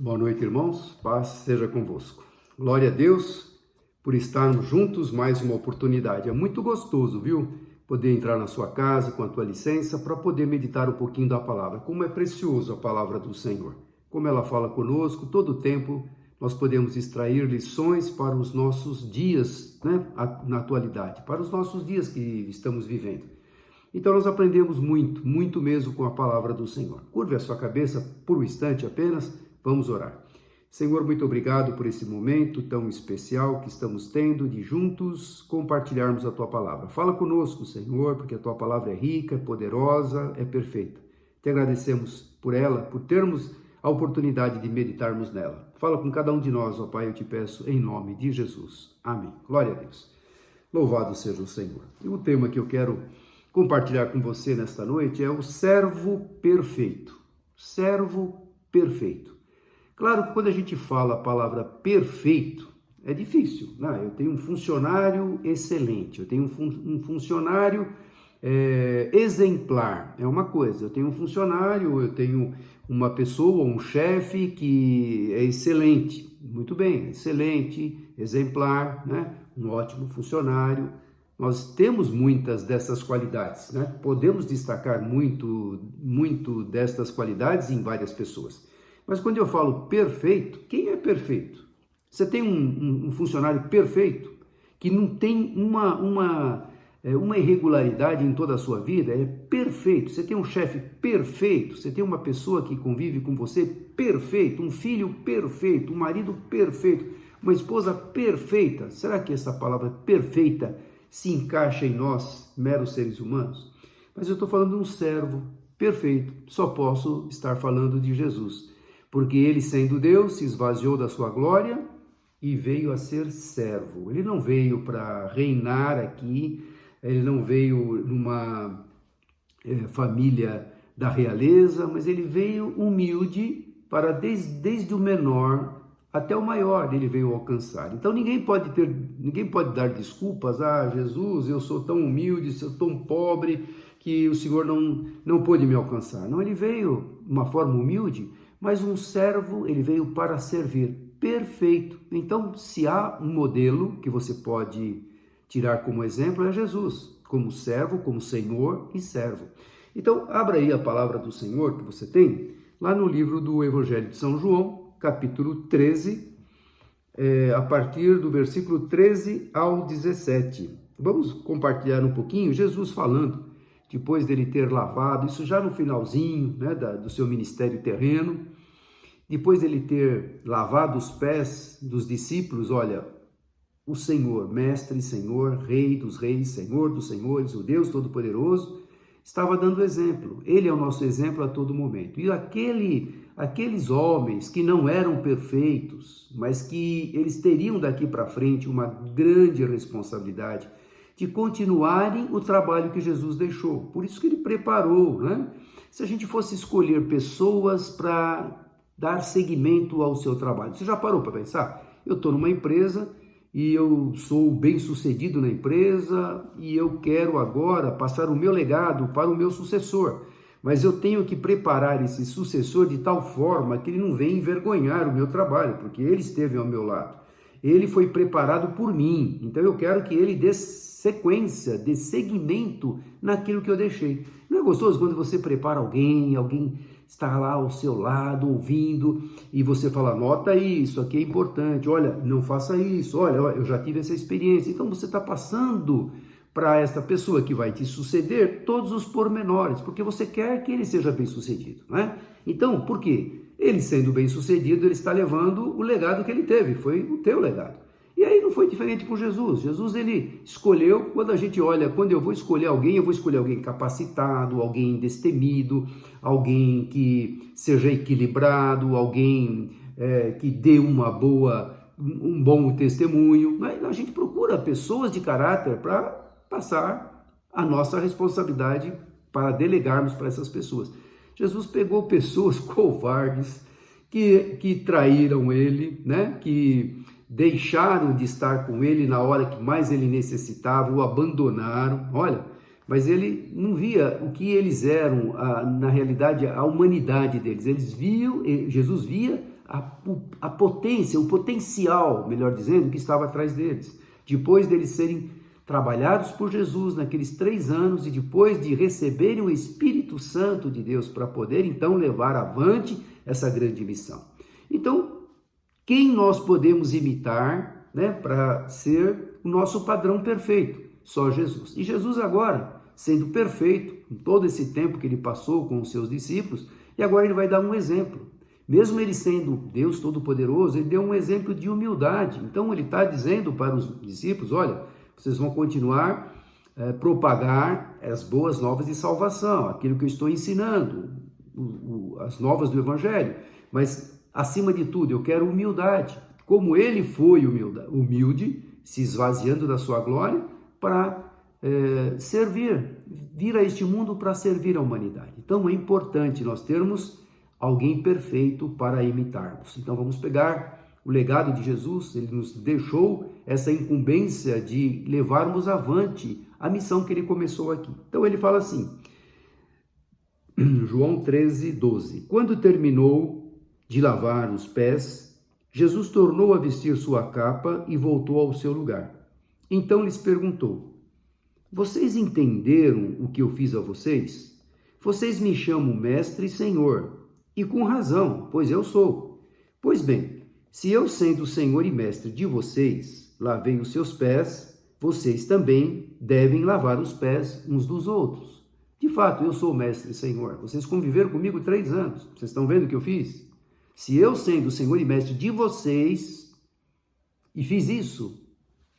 Boa noite, irmãos. Paz seja convosco. Glória a Deus por estarmos juntos mais uma oportunidade. É muito gostoso, viu? Poder entrar na sua casa com a tua licença para poder meditar um pouquinho da palavra. Como é precioso a palavra do Senhor. Como ela fala conosco, todo o tempo nós podemos extrair lições para os nossos dias, né? Na atualidade, para os nossos dias que estamos vivendo. Então nós aprendemos muito, muito mesmo com a palavra do Senhor. Curve a sua cabeça por um instante apenas. Vamos orar. Senhor, muito obrigado por esse momento tão especial que estamos tendo de juntos compartilharmos a Tua palavra. Fala conosco, Senhor, porque a Tua palavra é rica, é poderosa, é perfeita. Te agradecemos por ela, por termos a oportunidade de meditarmos nela. Fala com cada um de nós, ó Pai, eu te peço em nome de Jesus. Amém. Glória a Deus. Louvado seja o Senhor. E o tema que eu quero compartilhar com você nesta noite é o servo perfeito. Servo perfeito. Claro que quando a gente fala a palavra perfeito, é difícil, né? Eu tenho um funcionário excelente, eu tenho um funcionário exemplar, é uma coisa. Eu tenho um funcionário, eu tenho uma pessoa, um chefe que é excelente, muito bem, excelente, exemplar, né? Um ótimo funcionário. Nós temos muitas dessas qualidades, né? Podemos destacar muito destas qualidades em várias pessoas. Mas quando eu falo perfeito, quem é perfeito? Você tem um funcionário perfeito, que não tem uma irregularidade em toda a sua vida, é perfeito. Você tem um chefe perfeito, você tem uma pessoa que convive com você perfeito, um filho perfeito, um marido perfeito, uma esposa perfeita. Será que essa palavra perfeita se encaixa em nós, meros seres humanos? Mas eu estou falando de um servo perfeito, só posso estar falando de Jesus. Porque ele, sendo Deus, se esvaziou da sua glória e veio a ser servo. Ele não veio para reinar aqui, ele não veio numa família da realeza, mas ele veio humilde para desde o menor até o maior ele veio alcançar. Então ninguém pode dar desculpas. Jesus, eu sou tão humilde, sou tão pobre que o Senhor não pôde me alcançar. Não, ele veio de uma forma humilde, mas um servo, ele veio para servir, perfeito. Então, se há um modelo que você pode tirar como exemplo, é Jesus, como servo, como Senhor e servo. Então, abra aí a palavra do Senhor que você tem, lá no livro do Evangelho de São João, capítulo 13, a partir do versículo 13 ao 17. Vamos compartilhar um pouquinho, Jesus falando, depois dele ter lavado, isso já no finalzinho, né, do seu ministério terreno, depois dele ter lavado os pés dos discípulos, olha, o Senhor, Mestre, Senhor, Rei dos Reis, Senhor dos Senhores, o Deus Todo-Poderoso, estava dando exemplo. Ele é o nosso exemplo a todo momento. E aqueles homens que não eram perfeitos, mas que eles teriam daqui para frente uma grande responsabilidade de continuarem o trabalho que Jesus deixou. Por isso que ele preparou, né? Se a gente fosse escolher pessoas para dar seguimento ao seu trabalho, você já parou para pensar? Eu estou numa empresa e eu sou bem-sucedido na empresa e eu quero agora passar o meu legado para o meu sucessor. Mas eu tenho que preparar esse sucessor de tal forma que ele não venha envergonhar o meu trabalho, porque ele esteve ao meu lado. Ele foi preparado por mim, então eu quero que ele dê sequência, dê seguimento naquilo que eu deixei. Não é gostoso quando você prepara alguém está lá ao seu lado, ouvindo, e você fala, anota isso aqui é importante, olha, não faça isso, olha, eu já tive essa experiência. Então você está passando para essa pessoa que vai te suceder todos os pormenores, porque você quer que ele seja bem-sucedido, né? Então, por quê? Ele sendo bem-sucedido, ele está levando o legado que ele teve, foi o teu legado. E aí não foi diferente com Jesus. Jesus, ele escolheu, quando eu vou escolher alguém, eu vou escolher alguém capacitado, alguém destemido, alguém que seja equilibrado, alguém que dê um bom testemunho. Mas a gente procura pessoas de caráter para passar a nossa responsabilidade, para delegarmos para essas pessoas. Jesus pegou pessoas covardes que traíram ele, né? Que deixaram de estar com ele na hora que mais ele necessitava, o abandonaram. Olha, mas ele não via o que eles eram, na realidade, a humanidade deles. Jesus via a potência, o potencial, melhor dizendo, que estava atrás deles. Depois deles serem trabalhados por Jesus naqueles 3 anos e depois de receberem o Espírito Santo de Deus para poder então levar avante essa grande missão. Então, quem nós podemos imitar, né, para ser o nosso padrão perfeito? Só Jesus. E Jesus agora, sendo perfeito, em todo esse tempo que ele passou com os seus discípulos, e agora ele vai dar um exemplo. Mesmo ele sendo Deus Todo-Poderoso, ele deu um exemplo de humildade. Então ele está dizendo para os discípulos, olha, vocês vão continuar propagar as boas novas de salvação, aquilo que eu estou ensinando, as novas do Evangelho. Mas, acima de tudo, eu quero humildade. Como ele foi humilde, se esvaziando da sua glória, para vir a este mundo para servir a humanidade. Então é importante nós termos alguém perfeito para imitarmos. Então vamos pegar o legado de Jesus, ele nos deixou essa incumbência de levarmos avante a missão que ele começou aqui. Então ele fala assim, João 13, 12, quando terminou de lavar os pés, Jesus tornou a vestir sua capa e voltou ao seu lugar. Então lhes perguntou, vocês entenderam o que eu fiz a vocês? Vocês me chamam mestre e senhor, e com razão, pois eu sou. Pois bem, se eu, sendo Senhor e Mestre de vocês, lavei os seus pés, vocês também devem lavar os pés uns dos outros. De fato, eu sou Mestre e Senhor. Vocês conviveram comigo 3 anos. Vocês estão vendo o que eu fiz? Se eu, sendo Senhor e Mestre de vocês, e fiz isso,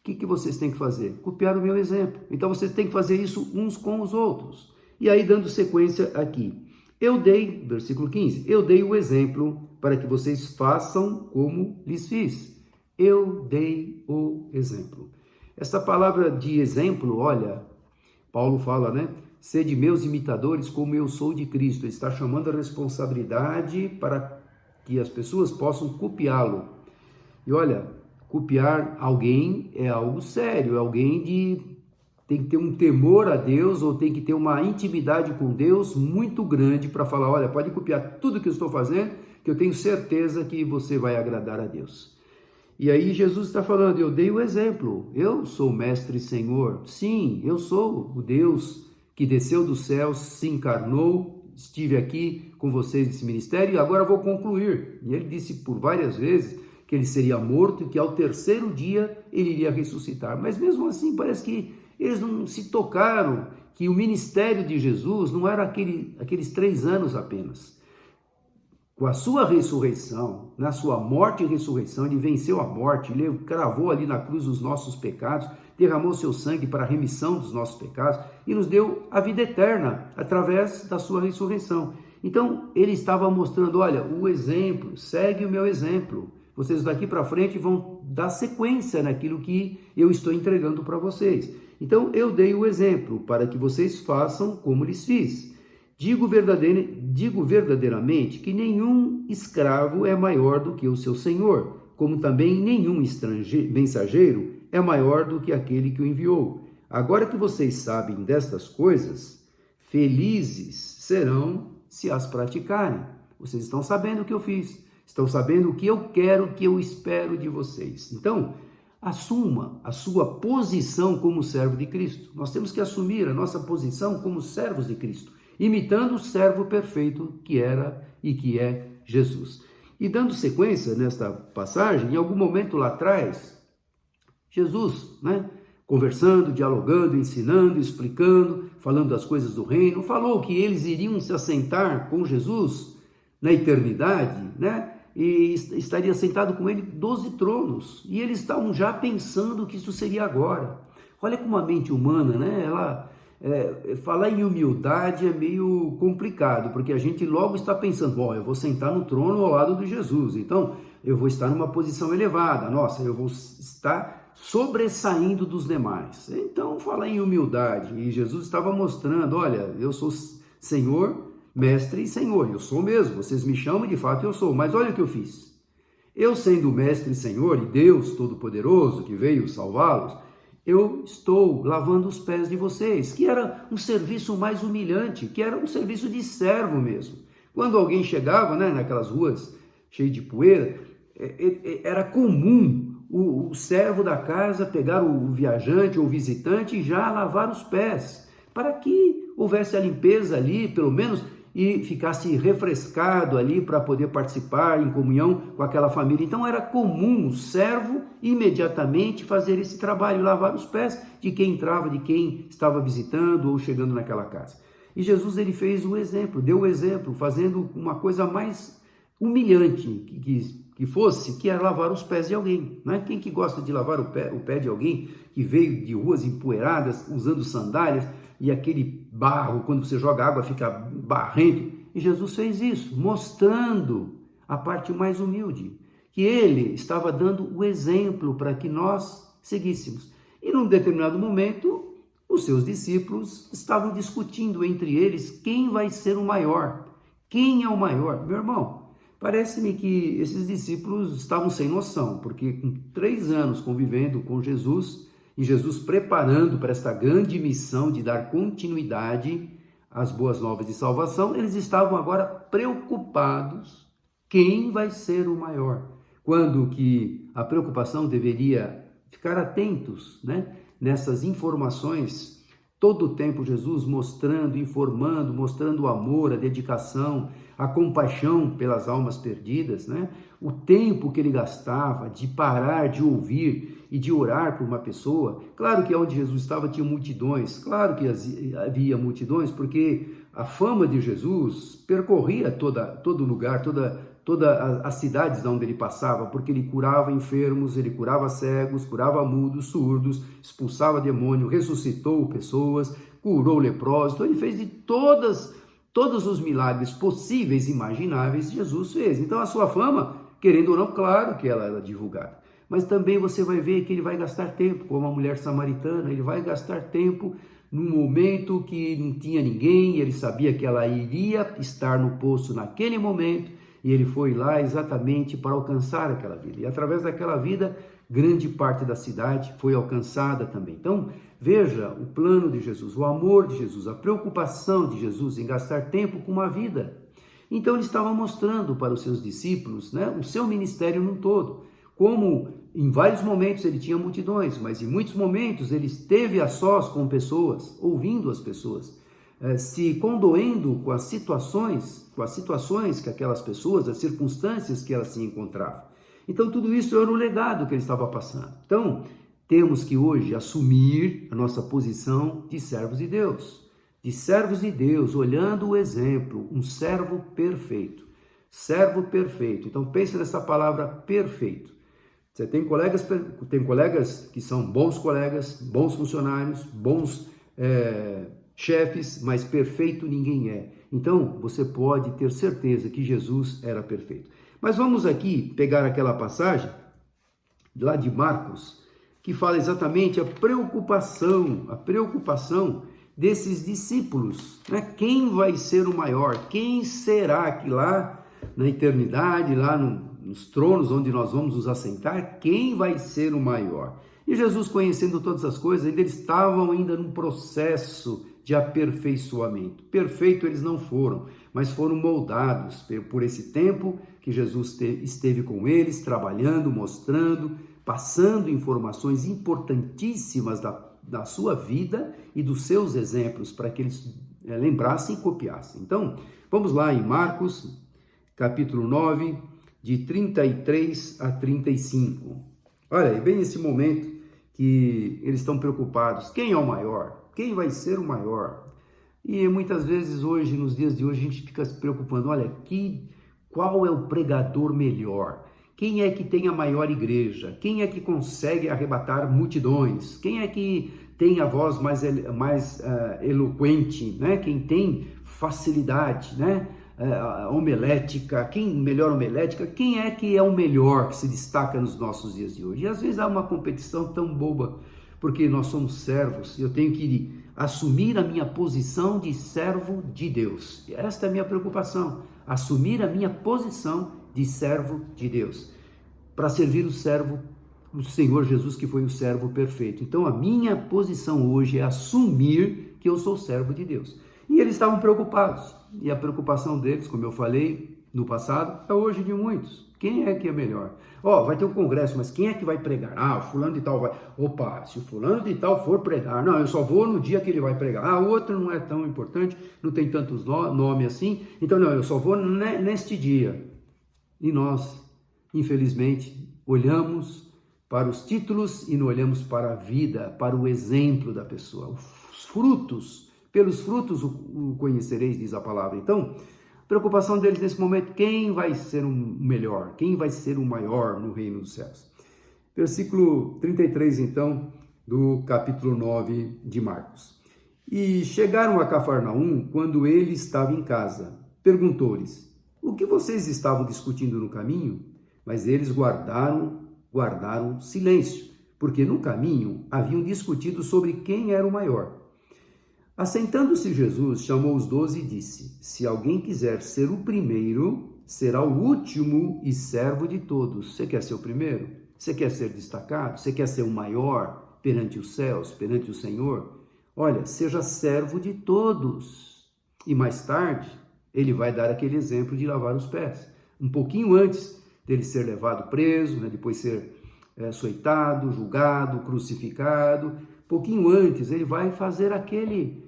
o que vocês têm que fazer? Copiar o meu exemplo. Então, vocês têm que fazer isso uns com os outros. E aí, dando sequência aqui. Versículo 15, eu dei o exemplo para que vocês façam como lhes fiz. Eu dei o exemplo. Essa palavra de exemplo, olha, Paulo fala, né? Sede meus imitadores como eu sou de Cristo. Ele está chamando a responsabilidade para que as pessoas possam copiá-lo. E olha, copiar alguém é algo sério, é alguém tem que ter um temor a Deus ou tem que ter uma intimidade com Deus muito grande para falar, olha, pode copiar tudo que eu estou fazendo, que eu tenho certeza que você vai agradar a Deus. E aí Jesus está falando, eu dei o exemplo, eu sou mestre e senhor, sim, eu sou o Deus que desceu dos céus, se encarnou, estive aqui com vocês nesse ministério e agora vou concluir. E ele disse por várias vezes que ele seria morto e que ao 3º dia ele iria ressuscitar. Mas mesmo assim parece que eles não se tocaram que o ministério de Jesus não era aqueles 3 anos apenas. Com a sua ressurreição, na sua morte e ressurreição, ele venceu a morte, ele cravou ali na cruz os nossos pecados, derramou seu sangue para a remissão dos nossos pecados e nos deu a vida eterna através da sua ressurreição. Então, ele estava mostrando, olha, o exemplo, segue o meu exemplo. Vocês daqui para frente vão dar sequência naquilo que eu estou entregando para vocês. Então, eu dei o exemplo para que vocês façam como lhes fiz. Digo verdadeiramente que nenhum escravo é maior do que o seu senhor, como também nenhum mensageiro é maior do que aquele que o enviou. Agora que vocês sabem destas coisas, felizes serão se as praticarem. Vocês estão sabendo o que eu fiz, estão sabendo o que eu quero, o que eu espero de vocês. Então, assuma a sua posição como servo de Cristo. Nós temos que assumir a nossa posição como servos de Cristo, imitando o servo perfeito que era e que é Jesus. E dando sequência nesta passagem, em algum momento lá atrás, Jesus, conversando, dialogando, ensinando, explicando, falando das coisas do reino, falou que eles iriam se assentar com Jesus na eternidade, e estaria sentado com ele 12 tronos, e eles estavam já pensando que isso seria agora. Olha como a mente humana, falar em humildade é meio complicado, porque a gente logo está pensando, eu vou sentar no trono ao lado de Jesus, então eu vou estar numa posição elevada, nossa, eu vou estar sobressaindo dos demais. Então, falar em humildade, e Jesus estava mostrando, olha, eu sou Senhor, Mestre e Senhor, eu sou mesmo, vocês me chamam e de fato eu sou, mas olha o que eu fiz. Eu sendo Mestre e Senhor e Deus Todo-Poderoso que veio salvá-los, eu estou lavando os pés de vocês, que era um serviço mais humilhante, que era um serviço de servo mesmo. Quando alguém chegava, né, naquelas ruas cheias de poeira, era comum o servo da casa pegar o viajante ou o visitante e já lavar os pés, para que houvesse a limpeza ali, pelo menos, e ficasse refrescado ali para poder participar em comunhão com aquela família. Então era comum o servo imediatamente fazer esse trabalho, lavar os pés de quem entrava, de quem estava visitando ou chegando naquela casa. E Jesus, ele fez o exemplo, deu o exemplo, fazendo uma coisa mais humilhante que era lavar os pés de alguém, né? Quem que gosta de lavar o pé de alguém que veio de ruas empoeiradas, usando sandálias, e aquele barro, quando você joga água, fica barrento? E Jesus fez isso, mostrando a parte mais humilde, que ele estava dando o exemplo para que nós seguíssemos. E num determinado momento, os seus discípulos estavam discutindo entre eles quem vai ser o maior. Quem é o maior? Meu irmão, parece-me que esses discípulos estavam sem noção, porque com 3 anos convivendo com Jesus, e Jesus preparando para esta grande missão de dar continuidade às boas novas de salvação, eles estavam agora preocupados quem vai ser o maior, quando que a preocupação deveria ficar atentos, né, nessas informações. Todo o tempo Jesus mostrando, informando, mostrando o amor, a dedicação, a compaixão pelas almas perdidas, né? O tempo que ele gastava de parar, de ouvir e de orar por uma pessoa. Claro que onde Jesus estava tinha multidões, claro que havia multidões, porque a fama de Jesus percorria todo lugar, todas as cidades onde ele passava, porque ele curava enfermos, ele curava cegos, curava mudos, surdos, expulsava demônio, ressuscitou pessoas, curou leprosos. Então ele fez de todos os milagres possíveis e imagináveis, Jesus fez. Então a sua fama, querendo ou não, claro que ela era divulgada. Mas também você vai ver que ele vai gastar tempo, como a mulher samaritana, ele vai gastar tempo num momento que não tinha ninguém, ele sabia que ela iria estar no poço naquele momento, e ele foi lá exatamente para alcançar aquela vida. E através daquela vida, grande parte da cidade foi alcançada também. Então, veja o plano de Jesus, o amor de Jesus, a preocupação de Jesus em gastar tempo com uma vida. Então, ele estava mostrando para os seus discípulos, né, o seu ministério num todo. Como em vários momentos ele tinha multidões, mas em muitos momentos ele esteve a sós com pessoas, ouvindo as pessoas, se condoendo com as situações que aquelas pessoas, as circunstâncias que elas se encontravam. Então tudo isso era o legado que ele estava passando. Então temos que hoje assumir a nossa posição de servos de Deus, olhando o exemplo, um servo perfeito. Então pense nessa palavra perfeito. Você tem colegas que são bons colegas, bons funcionários, bons chefes, mas perfeito ninguém é. Então, você pode ter certeza que Jesus era perfeito. Mas vamos aqui pegar aquela passagem lá de Marcos, que fala exatamente a preocupação desses discípulos, né? Quem vai ser o maior? Quem será que lá na eternidade, lá nos tronos onde nós vamos nos assentar, quem vai ser o maior? E Jesus, conhecendo todas as coisas, eles estavam ainda num processo de aperfeiçoamento. Perfeito eles não foram, mas foram moldados por esse tempo que Jesus esteve com eles, trabalhando, mostrando, passando informações importantíssimas da sua vida e dos seus exemplos, para que eles lembrassem e copiassem. Então, vamos lá em Marcos, capítulo 9, de 33 a 35. Olha, é bem esse momento que eles estão preocupados. Quem é o maior? Quem vai ser o maior? E muitas vezes hoje, nos dias de hoje, a gente fica se preocupando. Olha, qual é o pregador melhor? Quem é que tem a maior igreja? Quem é que consegue arrebatar multidões? Quem é que tem a voz mais eloquente, né? Quem tem facilidade, né? Homilética, melhor homilética, quem é que é o melhor que se destaca nos nossos dias de hoje? E às vezes há uma competição tão boba, porque nós somos servos, eu tenho que assumir a minha posição de servo de Deus. E esta é a minha preocupação, assumir a minha posição de servo de Deus, para servir o servo o Senhor Jesus, que foi o servo perfeito. Então a minha posição hoje é assumir que eu sou servo de Deus. E eles estavam preocupados, e a preocupação deles, como eu falei no passado, é hoje de muitos. Quem é que é melhor? Vai ter um congresso, mas quem é que vai pregar? O fulano de tal vai. Opa, se o fulano de tal for pregar, não, eu só vou no dia que ele vai pregar. O outro não é tão importante, não tem tantos nomes assim, então não, eu só vou neste dia. E nós, infelizmente, olhamos para os títulos e não olhamos para a vida, para o exemplo da pessoa. Os frutos, pelos frutos o conhecereis, diz a palavra. Então, a preocupação deles nesse momento, quem vai ser o melhor? Quem vai ser o maior no reino dos céus? Versículo 33, então, do capítulo 9 de Marcos. E chegaram a Cafarnaum quando ele estava em casa. Perguntou-lhes, o que vocês estavam discutindo no caminho? Mas eles guardaram silêncio, porque no caminho haviam discutido sobre quem era o maior. Assentando-se Jesus, chamou os 12 e disse, se alguém quiser ser o primeiro, será o último e servo de todos. Você quer ser o primeiro? Você quer ser destacado? Você quer ser o maior perante os céus, perante o Senhor? Olha, seja servo de todos. E mais tarde, ele vai dar aquele exemplo de lavar os pés. Um pouquinho antes dele ser levado preso, depois ser açoitado, julgado, crucificado, pouquinho antes ele vai fazer aquele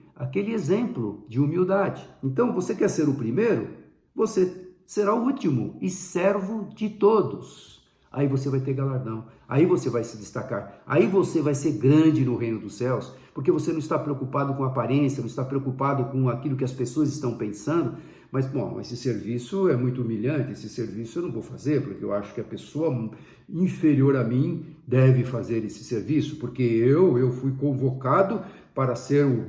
exemplo de humildade. Então, você quer ser o primeiro? Você será o último e servo de todos. Aí você vai ter galardão, aí você vai se destacar, aí você vai ser grande no reino dos céus, porque você não está preocupado com a aparência, não está preocupado com aquilo que as pessoas estão pensando, mas, bom, esse serviço é muito humilhante, esse serviço eu não vou fazer, porque eu acho que a pessoa inferior a mim deve fazer esse serviço, porque eu fui convocado para ser o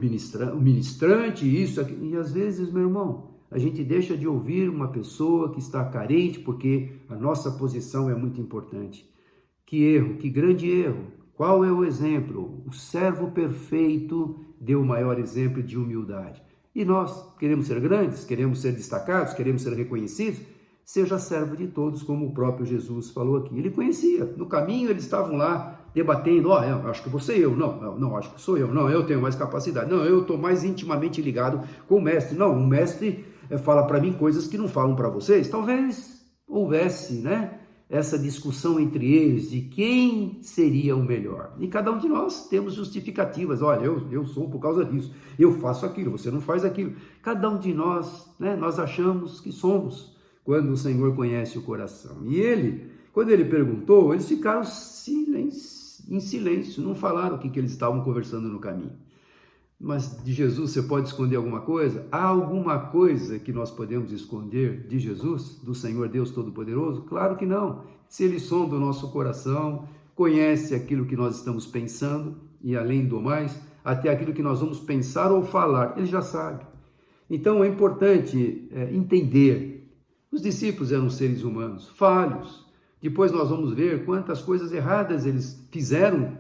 ministrante, isso, aquilo. E às vezes, meu irmão, a gente deixa de ouvir uma pessoa que está carente, porque a nossa posição é muito importante. Que erro, que grande erro. Qual é o exemplo? O servo perfeito deu o maior exemplo de humildade. E nós queremos ser grandes, queremos ser destacados, queremos ser reconhecidos, seja servo de todos, como o próprio Jesus falou aqui. Ele conhecia, no caminho eles estavam lá debatendo, eu acho que vou ser eu, não, acho que sou eu, não, eu tenho mais capacidade, não, eu estou mais intimamente ligado com o mestre, não, o mestre fala para mim coisas que não falam para vocês. Talvez houvesse, essa discussão entre eles de quem seria o melhor. E cada um de nós temos justificativas. Olha, eu sou por causa disso. Eu faço aquilo, você não faz aquilo. Cada um de nós, nós achamos que somos, quando o Senhor conhece o coração. E ele, quando ele perguntou, eles ficaram em silêncio, não falaram o que eles estavam conversando no caminho. Mas de Jesus você pode esconder alguma coisa? Há alguma coisa que nós podemos esconder de Jesus, do Senhor Deus Todo-Poderoso? Claro que não. Se Ele sonda o nosso coração, conhece aquilo que nós estamos pensando e, além do mais, até aquilo que nós vamos pensar ou falar, Ele já sabe. Então é importante entender. Os discípulos eram seres humanos, falhos. Depois nós vamos ver quantas coisas erradas eles fizeram,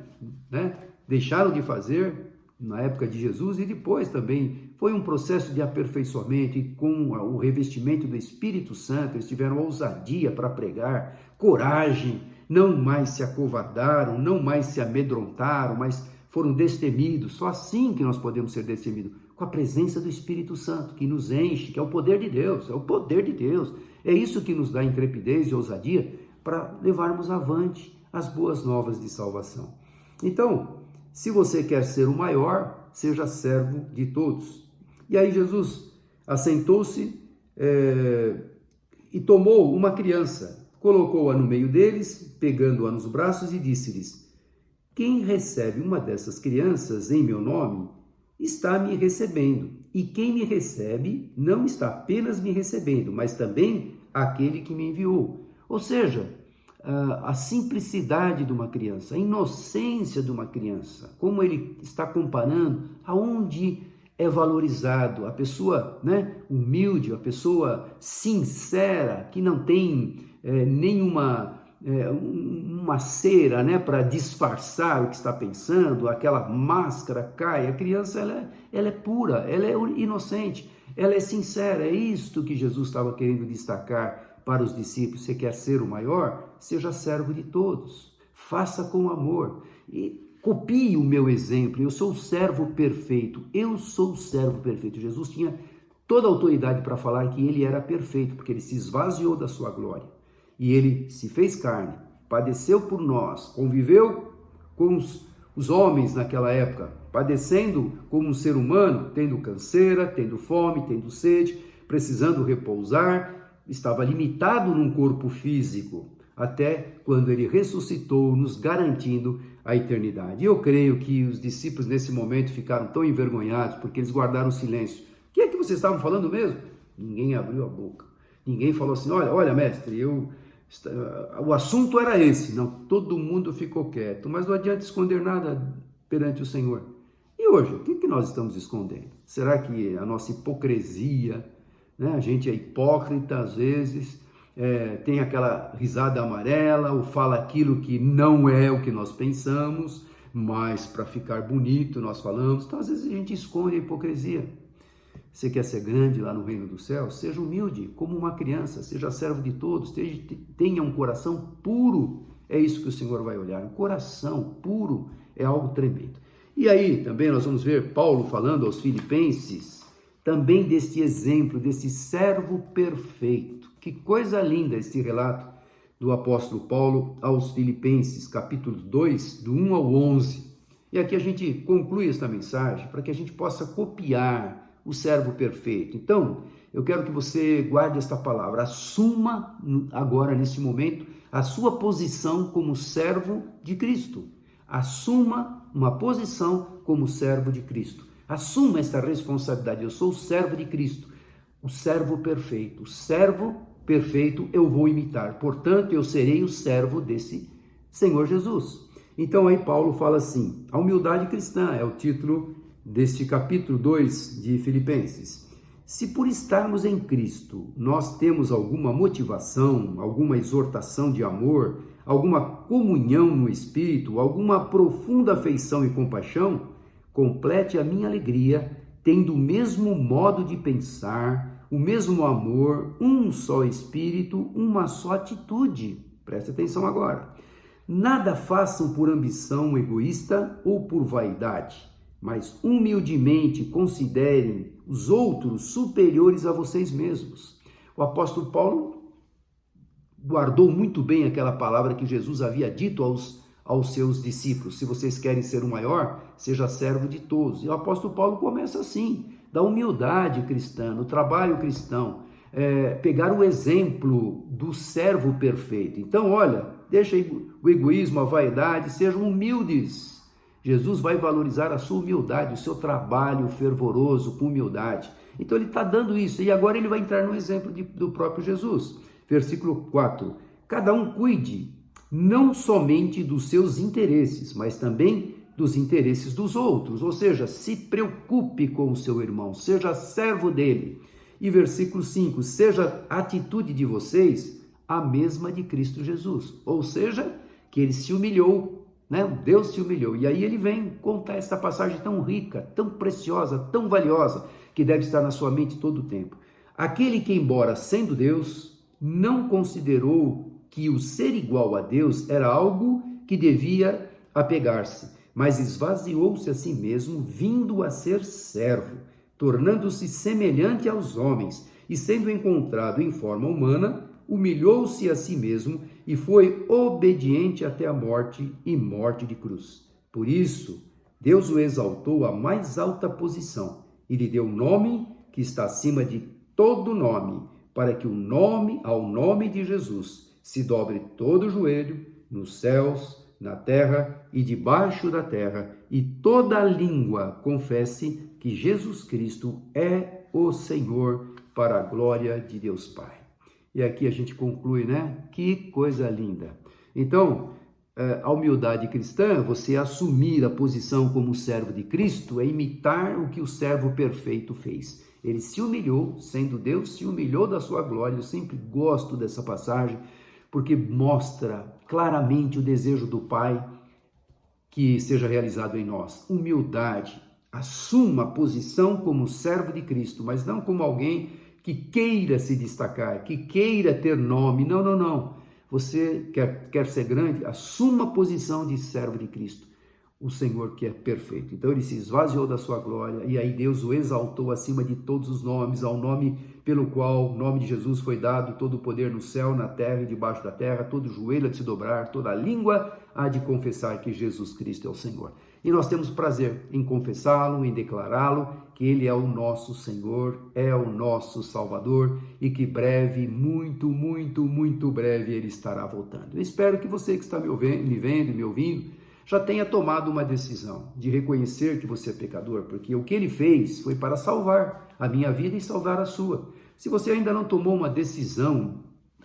deixaram de fazer na época de Jesus, e depois também foi um processo de aperfeiçoamento, e com o revestimento do Espírito Santo eles tiveram ousadia para pregar, coragem, não mais se acovardaram, não mais se amedrontaram, mas foram destemidos. Só assim que nós podemos ser destemidos, com a presença do Espírito Santo, que nos enche, que é o poder de Deus, é isso que nos dá intrepidez e ousadia para levarmos avante as boas novas de salvação. Então, se você quer ser o maior, seja servo de todos. E aí Jesus assentou-se e tomou uma criança, colocou-a no meio deles, pegando-a nos braços e disse-lhes, quem recebe uma dessas crianças em meu nome, está me recebendo. E quem me recebe, não está apenas me recebendo, mas também aquele que me enviou. Ou seja, a simplicidade de uma criança, a inocência de uma criança, como ele está comparando, aonde é valorizado a pessoa humilde, a pessoa sincera, que não tem nenhuma uma cera para disfarçar o que está pensando, aquela máscara cai. A criança ela é pura, ela é inocente, ela é sincera. É isto que Jesus estava querendo destacar para os discípulos. Você quer ser o maior? Seja servo de todos. faça com amor e copie o meu exemplo. Eu sou o servo perfeito, eu sou o servo perfeito. Jesus tinha toda a autoridade para falar que ele era perfeito, porque ele se esvaziou da sua glória e ele se fez carne, padeceu por nós, conviveu com os homens naquela época, padecendo como um ser humano, tendo canseira, tendo fome, tendo sede, precisando repousar, estava limitado num corpo físico, até quando ele ressuscitou, nos garantindo a eternidade. E eu creio que os discípulos nesse momento ficaram tão envergonhados, porque eles guardaram silêncio. O que é que vocês estavam falando mesmo? Ninguém abriu a boca. Ninguém falou assim, olha mestre, o assunto era esse. Não, todo mundo ficou quieto, mas não adianta esconder nada perante o Senhor. E hoje, o que nós estamos escondendo? Será que a nossa hipocrisia, né? A gente é hipócrita às vezes, tem aquela risada amarela, ou fala aquilo que não é o que nós pensamos, mas para ficar bonito nós falamos. Então às vezes a gente esconde a hipocrisia. Você quer ser grande lá no reino do céu? Seja humilde, como uma criança, seja servo de todos, tenha um coração puro. É isso que o Senhor vai olhar. Um coração puro é algo tremendo. E aí também nós vamos ver Paulo falando aos filipenses, também deste exemplo, desse servo perfeito. Que coisa linda este relato do apóstolo Paulo aos filipenses, capítulo 2, do 1 ao 11. E aqui a gente conclui esta mensagem para que a gente possa copiar o servo perfeito. Então, eu quero que você guarde esta palavra, assuma agora, neste momento, a sua posição como servo de Cristo. Assuma uma posição como servo de Cristo. Assuma esta responsabilidade. Eu sou o servo de Cristo, o servo perfeito. O servo perfeito eu vou imitar. Portanto, eu serei o servo desse Senhor Jesus. Então, aí Paulo fala assim, a humildade cristã é o título deste capítulo 2 de Filipenses. Se por estarmos em Cristo, nós temos alguma motivação, alguma exortação de amor, alguma comunhão no Espírito, alguma profunda afeição e compaixão, complete a minha alegria, tendo o mesmo modo de pensar, o mesmo amor, um só Espírito, uma só atitude. Preste atenção agora. Nada façam por ambição egoísta ou por vaidade, mas humildemente considerem os outros superiores a vocês mesmos. O apóstolo Paulo guardou muito bem aquela palavra que Jesus havia dito aos seus discípulos: se vocês querem ser o maior, seja servo de todos. E o apóstolo Paulo começa assim, da humildade cristã, no trabalho cristão, pegar o exemplo do servo perfeito. Então, olha, deixa o egoísmo, a vaidade, sejam humildes. Jesus vai valorizar a sua humildade, o seu trabalho fervoroso com humildade. Então ele está dando isso, e agora ele vai entrar no exemplo do próprio Jesus. Versículo 4, cada um cuide não somente dos seus interesses, mas também dos interesses dos outros, ou seja, se preocupe com o seu irmão, seja servo dele. E versículo 5, seja a atitude de vocês a mesma de Cristo Jesus, ou seja, que ele se humilhou, né? Deus se humilhou, e aí ele vem contar essa passagem tão rica, tão preciosa, tão valiosa, que deve estar na sua mente todo o tempo. Aquele que, embora sendo Deus, não considerou que o ser igual a Deus era algo que devia apegar-se, mas esvaziou-se a si mesmo, vindo a ser servo, tornando-se semelhante aos homens, e sendo encontrado em forma humana, humilhou-se a si mesmo e foi obediente até a morte e morte de cruz. Por isso, Deus o exaltou à mais alta posição e lhe deu um nome que está acima de todo nome, para que ao nome de Jesus se dobre todo o joelho, nos céus, na terra e debaixo da terra, e toda língua confesse que Jesus Cristo é o Senhor, para a glória de Deus Pai. E aqui a gente conclui, né? Que coisa linda. Então, a humildade cristã, você assumir a posição como servo de Cristo, é imitar o que o servo perfeito fez. Ele se humilhou, sendo Deus, se humilhou da sua glória. Eu sempre gosto dessa passagem, porque mostra claramente o desejo do Pai que seja realizado em nós. Humildade. Assuma a posição como servo de Cristo, mas não como alguém que queira se destacar, que queira ter nome. Não, não, não. Você quer ser grande? Assuma a posição de servo de Cristo, o Senhor que é perfeito. Então ele se esvaziou da sua glória e aí Deus o exaltou acima de todos os nomes, ao nome pelo qual o nome de Jesus foi dado todo o poder no céu, na terra e debaixo da terra, todo joelho a de se dobrar, toda língua há de confessar que Jesus Cristo é o Senhor. E nós temos prazer em confessá-lo, em declará-lo, que ele é o nosso Senhor, é o nosso Salvador e que breve, muito, muito, muito breve ele estará voltando. Eu espero que você que está me vendo e me ouvindo, já tenha tomado uma decisão de reconhecer que você é pecador, porque o que ele fez foi para salvar a minha vida e salvar a sua. Se você ainda não tomou uma decisão,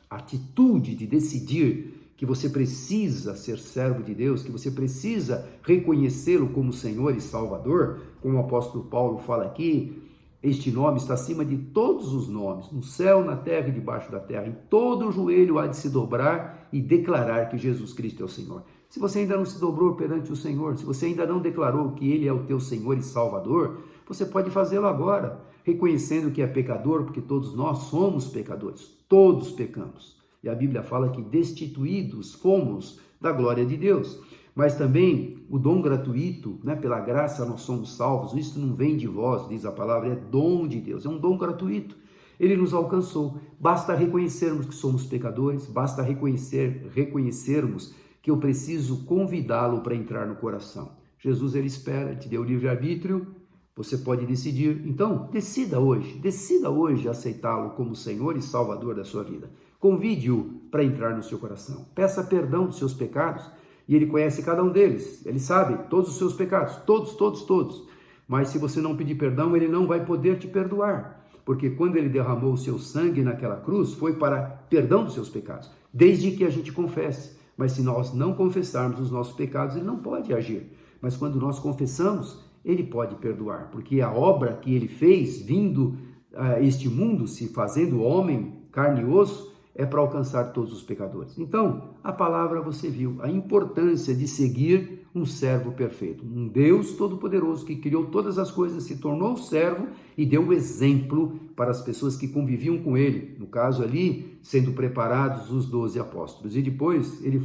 atitude de decidir que você precisa ser servo de Deus, que você precisa reconhecê-lo como Senhor e Salvador, como o apóstolo Paulo fala aqui, este nome está acima de todos os nomes, no céu, na terra e debaixo da terra, e todo o joelho há de se dobrar e declarar que Jesus Cristo é o Senhor. Se você ainda não se dobrou perante o Senhor, se você ainda não declarou que Ele é o teu Senhor e Salvador, você pode fazê-lo agora, reconhecendo que é pecador, porque todos nós somos pecadores, todos pecamos. E a Bíblia fala que destituídos fomos da glória de Deus. Mas também o dom gratuito, pela graça nós somos salvos, isso não vem de vós, diz a palavra, é dom de Deus, é um dom gratuito. Ele nos alcançou, basta reconhecermos que somos pecadores, basta reconhecermos que eu preciso convidá-lo para entrar no coração. Jesus, ele espera, te deu livre-arbítrio, você pode decidir. Então, decida hoje aceitá-lo como Senhor e Salvador da sua vida. Convide-o para entrar no seu coração. Peça perdão dos seus pecados, e ele conhece cada um deles. Ele sabe todos os seus pecados, todos. Mas se você não pedir perdão, ele não vai poder te perdoar. Porque quando ele derramou o seu sangue naquela cruz, foi para perdão dos seus pecados, desde que a gente confesse. Mas se nós não confessarmos os nossos pecados, ele não pode agir. Mas quando nós confessamos, ele pode perdoar, porque a obra que ele fez, vindo a este mundo, se fazendo homem, carne e osso, é para alcançar todos os pecadores. Então, a palavra você viu, a importância de seguir um servo perfeito, um Deus todo-poderoso que criou todas as coisas, se tornou servo e deu um exemplo para as pessoas que conviviam com ele, no caso ali, sendo preparados os 12 apóstolos. E depois ele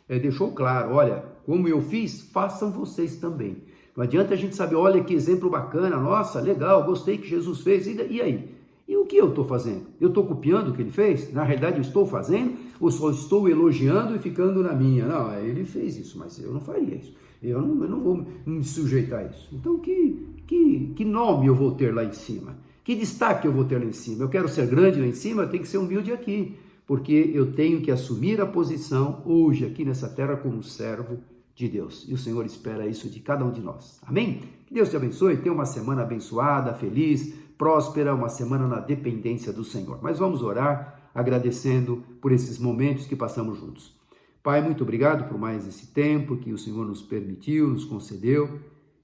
deixou claro, olha, como eu fiz, façam vocês também. Não adianta a gente saber, olha que exemplo bacana, nossa, legal, gostei que Jesus fez, e aí? E o que eu estou fazendo? Eu estou copiando o que ele fez? Na realidade, eu estou fazendo ou só estou elogiando e ficando na minha? Não, ele fez isso, mas eu não faria isso. Eu não vou me sujeitar a isso. Então, que nome eu vou ter lá em cima? Que destaque eu vou ter lá em cima? Eu quero ser grande lá em cima, eu tenho que ser humilde aqui, porque eu tenho que assumir a posição hoje aqui nessa terra como servo de Deus. E o Senhor espera isso de cada um de nós. Amém? Que Deus te abençoe, tenha uma semana abençoada, feliz, próspera, uma semana na dependência do Senhor. Mas vamos orar agradecendo por esses momentos que passamos juntos. Pai, muito obrigado por mais esse tempo que o Senhor nos permitiu, nos concedeu,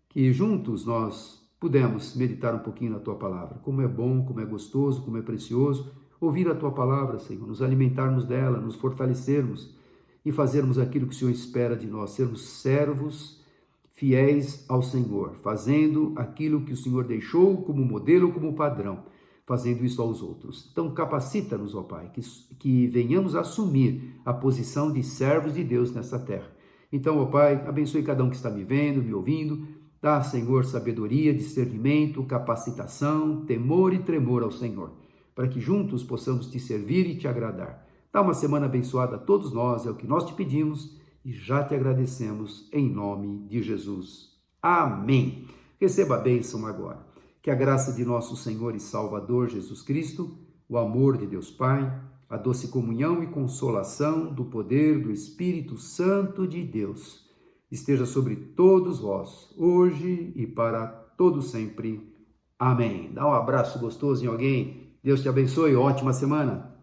que juntos nós pudemos meditar um pouquinho na Tua Palavra. Como é bom, como é gostoso, como é precioso ouvir a Tua Palavra, Senhor, nos alimentarmos dela, nos fortalecermos e fazermos aquilo que o Senhor espera de nós, sermos servos fiéis ao Senhor, fazendo aquilo que o Senhor deixou como modelo, como padrão, fazendo isso aos outros. Então capacita-nos, ó Pai, que venhamos assumir a posição de servos de Deus nessa terra. Então, ó Pai, abençoe cada um que está me vendo, me ouvindo, dá, Senhor, sabedoria, discernimento, capacitação, temor e tremor ao Senhor, para que juntos possamos te servir e te agradar. Dá uma semana abençoada a todos nós, é o que nós te pedimos e já te agradecemos em nome de Jesus. Amém. Receba a bênção agora. Que a graça de nosso Senhor e Salvador Jesus Cristo, o amor de Deus Pai, a doce comunhão e consolação do poder do Espírito Santo de Deus esteja sobre todos vós, hoje e para todo sempre. Amém. Dá um abraço gostoso em alguém. Deus te abençoe. Ótima semana.